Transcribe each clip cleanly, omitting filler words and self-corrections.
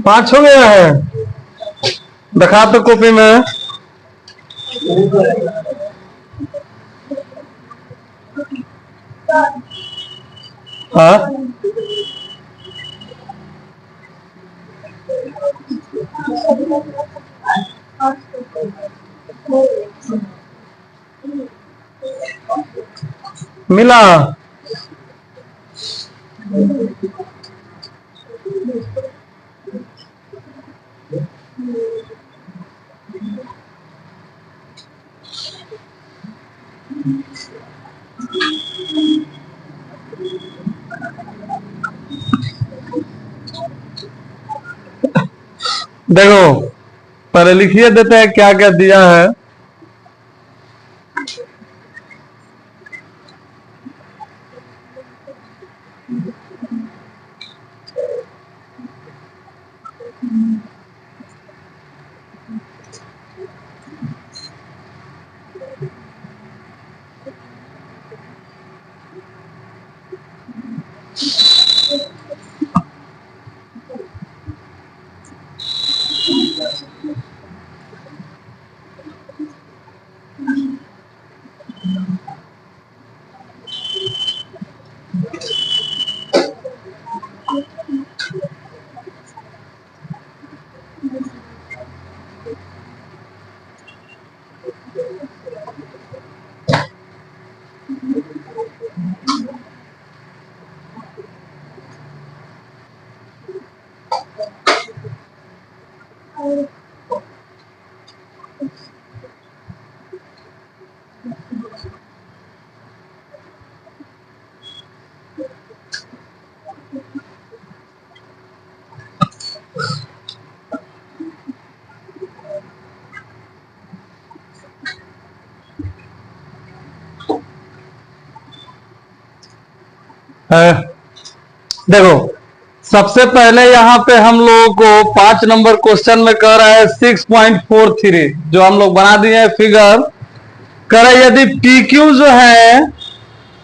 पांच हो गया है। दिखा तो कॉपी में। हाँ, मिला। देखो, पहले लिखिए देते हैं क्या क्या दिया है। देखो, सबसे पहले यहाँ पे हम लोगों को 5 नंबर क्वेश्चन में कह रहा है 6.43, जो हम लोग बना दिए हैं फिगर। कह रहा है यदि पी क्यू जो है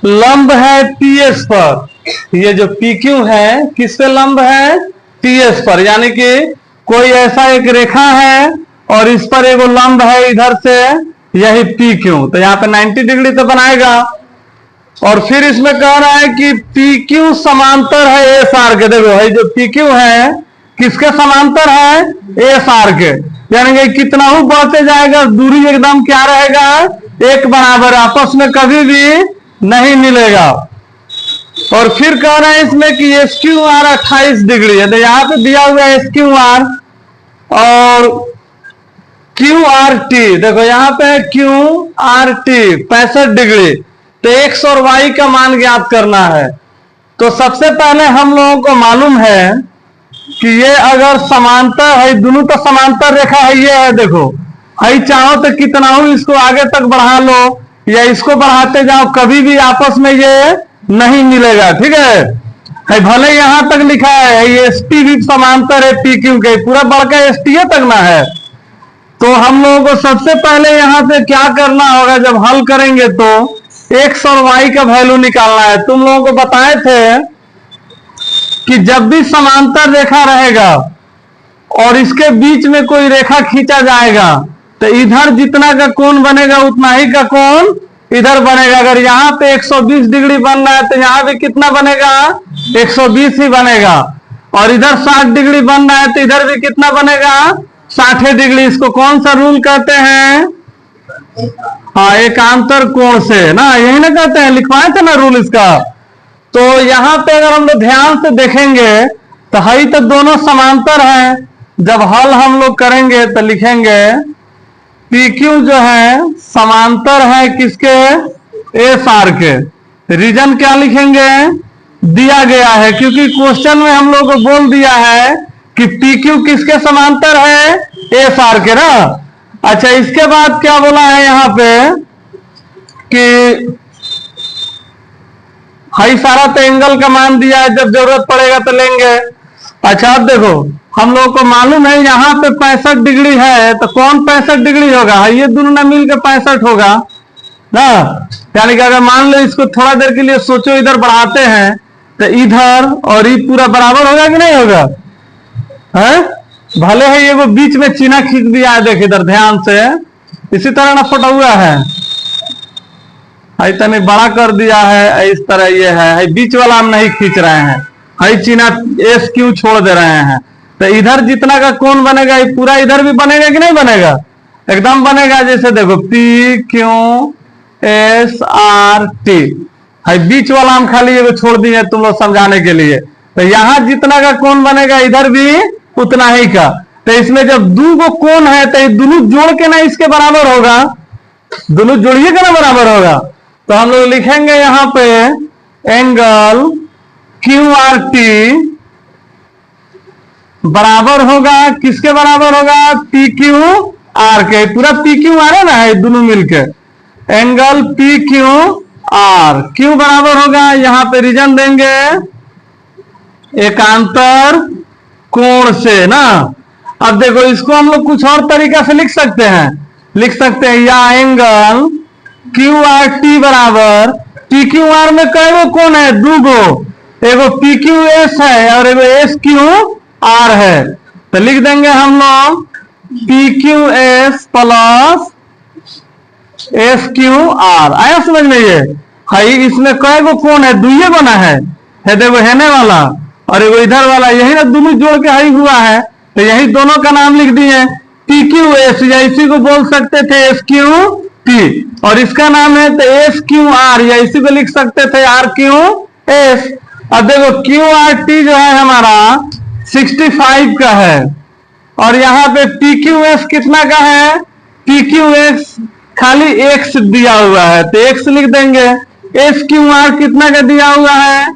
लंब है टी एस पर, ये जो पी क्यू है किस पे लंब है? टी एस पर, यानी कि कोई ऐसा एक रेखा है और इस पर एगो लंब है इधर से, यही पी क्यू। तो यहाँ पे 90 डिग्री तो बनाएगा। और फिर इसमें कह रहा है कि पी क्यू समांतर है एस आर के। देखो, है जो पी क्यू है किसके समांतर है? एस आर के। यानी कि कितना ही बढ़ते जाएगा दूरी एकदम क्या रहेगा? एक बराबर, आपस में कभी भी नहीं मिलेगा। और फिर कह रहे हैं इसमें कि एस क्यू आर 28 डिग्री है। तो यहाँ पे दिया हुआ है एस क्यू आर और क्यू आर टी। देखो यहाँ पे है क्यू आर टी 65 डिग्री। तो एक्स और वाई का मान ज्ञात करना है। तो सबसे पहले हम लोगों को मालूम है कि ये अगर समांतर है, दोनों तो समांतर रेखा है, ये है। देखो, आई चाहो तो कितना हो इसको आगे तक बढ़ा लो या इसको बढ़ाते जाओ, कभी भी आपस में ये नहीं मिलेगा। ठीक है, भले यहां तक लिखा है एस टी भी समांतर है पी क्यू के, पूरा बढ़कर एस टी तक ना है। तो हम लोगों को सबसे पहले यहां से क्या करना होगा, जब हल करेंगे तो एक्स और वाई का वैल्यू निकालना है। तुम लोगों को बताए थे कि जब भी समांतर रेखा रहेगा और इसके बीच में कोई रेखा खींचा जाएगा तो इधर जितना का कोण बनेगा उतना ही का कोण इधर बनेगा। अगर यहाँ पे 120 डिग्री बन रहा है तो यहाँ पे कितना बनेगा? 120 ही बनेगा। और इधर 60 डिग्री बन रहा है तो इधर भी कितना बनेगा? 60 डिग्री। इसको कौन सा रूल कहते हैं? हाँ, एकांतर कोण से ना, यही ना कहते हैं, लिखवाए थे ना रूल इसका। तो यहाँ पे अगर हम लोग ध्यान से देखेंगे तो हई तो दोनों समांतर हैं। जब हल हम लोग करेंगे तो लिखेंगे पी क्यू जो है समांतर है किसके? एस आर के। रीजन क्या लिखेंगे? दिया गया है, क्योंकि क्वेश्चन में हम लोग को बोल दिया है कि पी क्यू किसके समांतर है? एस आर के ना। अच्छा, इसके बाद क्या बोला है यहाँ पे कि हाई सारा तो एंगल का मान दिया है, जब जरूरत पड़ेगा तो लेंगे। अच्छा, अब देखो, हम लोग को मालूम है यहाँ पे 65 डिग्री है, तो कौन 65 डिग्री होगा? ये दोनों ना मिलकर 65 होगा ना। यानी कि अगर मान लो इसको थोड़ा देर के लिए सोचो, इधर बढ़ाते हैं तो इधर और ये पूरा बराबर होगा कि नहीं होगा? है भले है ये वो बीच में चिन्ह खींच दिया है, देख इधर ध्यान से, इसी तरह ना फटा हुआ है, तने बड़ा कर दिया है इस तरह, ये है बीच वाला हम नहीं खींच रहे हैं, है चिन्ह एस क्यू छोड़ दे रहे हैं। तो इधर जितना का कोण बनेगा ये पूरा इधर भी बनेगा कि नहीं बनेगा? एकदम बनेगा। जैसे देखो P Q S R T, है बीच वाला हम खाली ये छोड़ दिए तुम लोग समझाने के लिए। तो यहां जितना का कोण बनेगा इधर भी उतना ही का। तो इसमें जब दो गो कोण है तो ये दोनों जोड़ के ना इसके बराबर होगा, दोनों जोड़िए का ना बराबर होगा। तो हम लोग लिखेंगे यहां पे एंगल क्यू आर टी बराबर होगा, किसके बराबर होगा? पी क्यू आर के। पूरा पी क्यू आर है ना, है दोनों मिलके angle P Q R. Q बराबर होगा, यहां पे रीजन देंगे एकांतर कोण से ना। अब देखो इसको हम लोग कुछ और तरीका से लिख सकते हैं, लिख सकते हैं या एंगल क्यू आर टी बराबर, पी क्यू आर में कई गो कोण है? दो गो, एगो पी क्यू एस है और एगो एस क्यू आर है। तो लिख देंगे हम लोग P Q S plus S Q R. आया समझ में? ये है इसमें कई गो कोण है? दुइये बना है देखो हेने वाला और एगो इधर वाला, यही ना दोनों जोड़ के हाई हुआ है। तो यही दोनों का नाम लिख दिए पी क्यू एस, या इसी को बोल सकते थे एस क्यू टी, और इसका नाम है तो एस क्यू आर, या इसी को लिख सकते थे आर क्यू एस। अब देखो क्यू आर टी जो है हमारा 65 का है और यहाँ पे पी क्यू एस कितना का है? पी क्यू एस खाली एक्स दिया हुआ है तो एक्स लिख देंगे। एस क्यू आर कितना का दिया हुआ है?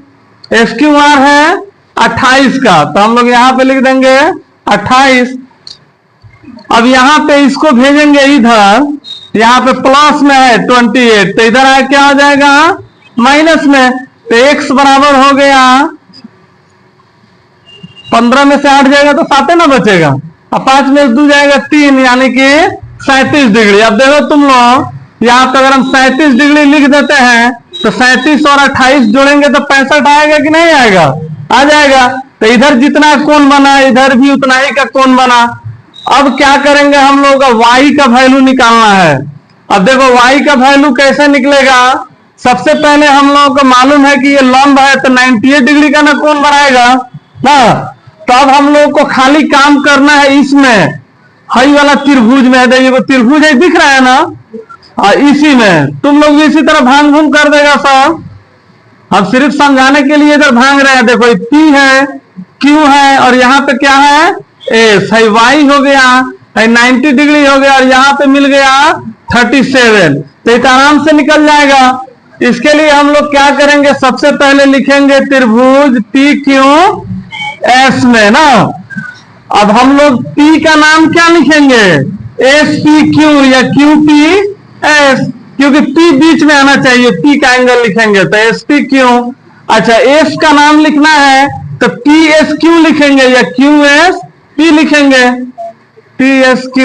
एस क्यू आर है 28 का, तो हम लोग यहाँ पे लिख देंगे 28। अब यहाँ पे इसको भेजेंगे इधर, यहाँ पे प्लस में है 28, तो इधर आया क्या हो जाएगा? माइनस में। तो x बराबर हो गया 15 में से 8 जाएगा तो 7 ना बचेगा, अब 5 में 2 जाएगा 3, यानी कि 37 डिग्री। अब देखो तुम लोग यहाँ पे अगर हम 37 डिग्री लिख देते हैं तो 37 और 28 जोड़ेंगे तो 65 आएगा कि नहीं आएगा? आ जाएगा। तो इधर जितना कोण बना इधर भी उतना ही का कोण बना। अब क्या करेंगे हम लोग का y का वैल्यू निकालना है। अब देखो y का वैल्यू कैसे निकलेगा? सबसे पहले हम लोगों को मालूम है कि ये लंब है तो 98 डिग्री का ना कोण बनाएगा ना। तो अब हम लोग को खाली काम करना है इसमें, हई वाला त्रिभुज में है, देखिए वो त्रिभुज है दिख रहा है ना, इसी में तुम लोग भी इसी तरह भांग भूंग कर देगा सब। हम सिर्फ समझाने के लिए इधर भांग रहे हैं। देखो P है, Q है और यहाँ पे क्या है? S है। Y हो गया है 90 डिग्री हो गया और यहाँ पे मिल गया 37, तो ये आराम से निकल जाएगा। इसके लिए हम लोग क्या करेंगे? सबसे पहले लिखेंगे त्रिभुज PQS में ना। अब हम लोग P का नाम क्या लिखेंगे? SPQ या QPS, क्योंकि P बीच में आना चाहिए, P का एंगल लिखेंगे तो SPQ। अच्छा S का नाम लिखना है तो PSQ लिखेंगे या QSP लिखेंगे, PSQ।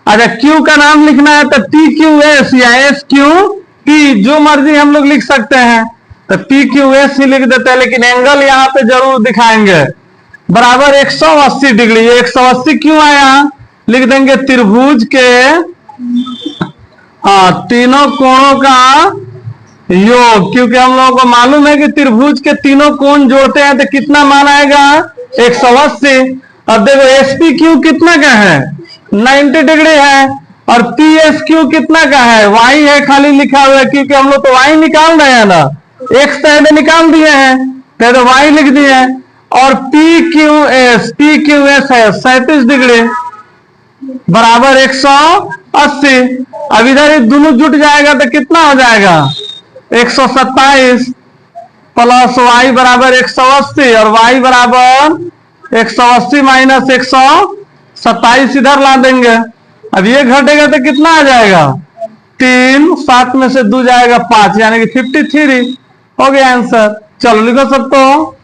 अच्छा Q का नाम लिखना है तो PQS या SQP, जो मर्जी हम लोग लिख सकते हैं, तो PQS ही लिख देते हैं, लेकिन एंगल यहाँ पे जरूर दिखाएंगे। बराबर 180 डिग्री। 180 क्यों आया? लिख देंगे त्रिभुज के तीनों कोणों का योग, क्योंकि हम लोगों को मालूम है कि त्रिभुज के तीनों कोण जोड़ते हैं तो कितना मान आएगा? 180। अब देखो SPQ कितना का है? 90 डिग्री है और PSQ कितना का है? Y है खाली लिखा हुआ है, क्योंकि हम लोग तो Y निकाल रहे हैं ना, X तो निकाल दिए हैं तो Y लिख दिए हैं। और PQS है 37 डिग्री बराबर 180। अब इधर ये दोनों जुट जाएगा तो कितना हो जाएगा? 127 प्लस Y बराबर 180 और Y बराबर 180 माइनस 127 इधर ला देंगे। अब ये घटेगा तो कितना आ जाएगा? 3, 7 में से 2 जाएगा 5, यानी कि 53 हो गया आंसर। चलो लिखो सबको।